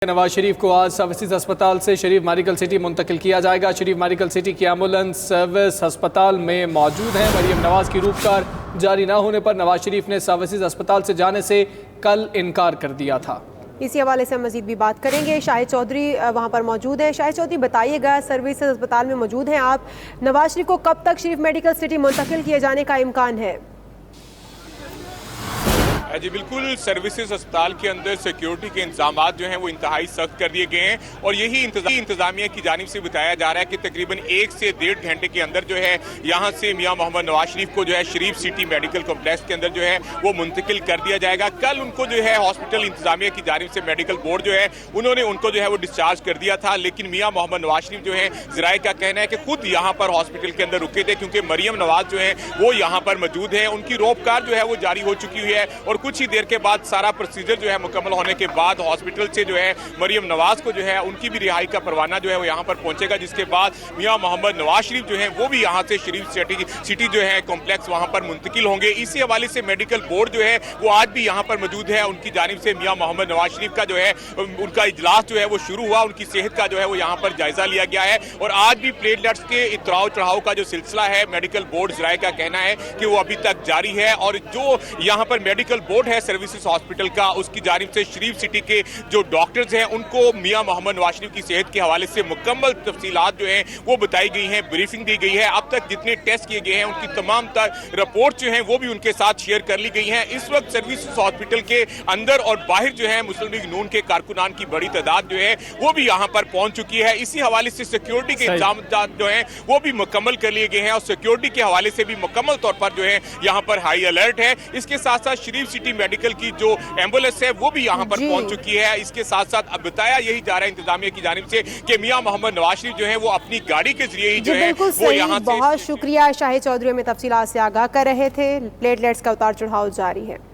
नवाज शरीफ को आज सर्विसेज अस्पताल से शरीफ मेडिकल सिटी मुंतकिल किया जाएगा। शरीफ मेडिकल सिटी की एम्बुलेंस सर्विस अस्पताल में मौजूद है। मरियम नवाज की रूपकार जारी न होने पर नवाज शरीफ ने सर्विसेज अस्पताल से जाने से कल इनकार कर दिया था। इसी हवाले से हम मजीद भी बात करेंगे। शाहिद चौधरी वहाँ पर मौजूद हैं। शाहिद चौधरी, बताइएगा, सर्विसेज अस्पताल में मौजूद हैं आप, नवाज शरीफ को कब तक शरीफ मेडिकल सिटी मुंतकिल किए जाने का इम्कान है? जी बिल्कुल, सर्विसेज अस्पताल के अंदर सिक्योरिटी के इंतजाम जो हैं वो इंतहाई सख्त कर दिए गए हैं और यही इंतजामिया की जानिब से बताया जा रहा है कि तकरीबन 1 से 1.5 घंटे के अंदर जो है यहाँ से मियां मोहम्मद नवाज शरीफ को जो है शरीफ सिटी मेडिकल कॉम्प्लेक्स के अंदर जो है वो मुंतकिल कर दिया जाएगा। कल उनको जो है हॉस्पिटल इंतजामिया की जानिब से मेडिकल बोर्ड जो है उन्होंने उनको जो है वो डिस्चार्ज कर दिया था, लेकिन मियां मोहम्मद नवाज शरीफ जो है ज़राए का कहना है कि खुद यहाँ पर हॉस्पिटल के अंदर रुके थे क्योंकि मरियम नवाज जो है वो यहाँ पर मौजूद है। उनकी रोपकार जो है वो जारी हो चुकी हुई है और कुछ ही देर के बाद सारा प्रोसीजर जो है मुकम्मल होने के बाद हॉस्पिटल से जो है मरियम नवाज को जो है उनकी भी रिहाई का परवाना जो है वो यहाँ पर पहुंचेगा, जिसके बाद मियां मोहम्मद नवाज शरीफ जो है वो भी यहाँ से शरीफ सिटी जो है कॉम्प्लेक्स वहाँ पर मुंतकिल होंगे। इसी हवाले से मेडिकल बोर्ड जो है वो आज भी यहाँ पर मौजूद है। उनकी जानिब से मियां मोहम्मद नवाज शरीफ का जो है उनका इजलास जो है वो शुरू हुआ, उनकी सेहत का जो है वो यहाँ पर जायजा लिया गया है और आज भी प्लेटलेट्स के इतराव चढ़ाव का जो सिलसिला है मेडिकल बोर्ड ज़राए का कहना है कि वो अभी तक जारी है। और जो यहाँ पर मेडिकल बोर्ड है सर्विसेज हॉस्पिटल का, उसकी जानिब से शरीफ सिटी के जो डॉक्टर्स हैं उनको मियां मोहम्मद नवाज शरीफ की सेहत के हवाले से मुकम्मल तफसीलात जो हैं वो बताई गई हैं, ब्रीफिंग दी गई है। अब तक जितने टेस्ट किए गए हैं उनकी तमाम रिपोर्ट जो हैं वो भी उनके साथ शेयर कर ली गई हैं। इस वक्त सर्विसेज हॉस्पिटल के अंदर और बाहर जो है मुस्लिम लीग नून के कारकुनान की बड़ी तादाद जो है वो भी यहाँ पर पहुंच चुकी है। इसी हवाले से सिक्योरिटी के इंतजाम जो है वो भी मुकम्मल कर लिए गए हैं और सिक्योरिटी के हवाले से भी मुकम्मल तौर पर जो है यहाँ पर हाई अलर्ट है। इसके साथ साथ शरीफ सिटी मेडिकल की जो एम्बुलेंस है वो भी यहाँ पर पहुंच चुकी है। इसके साथ साथ अब बताया यही जा रहा है इंतजामिया की जानिब से कि मियां मोहम्मद नवाज शरीफ जो है वो अपनी गाड़ी के जरिए ही जो है वो यहाँ से। बहुत शुक्रिया शाहिद चौधरी, में तफसीलात से आगाह कर रहे थे। प्लेटलेट्स का उतार चढ़ाव जारी है।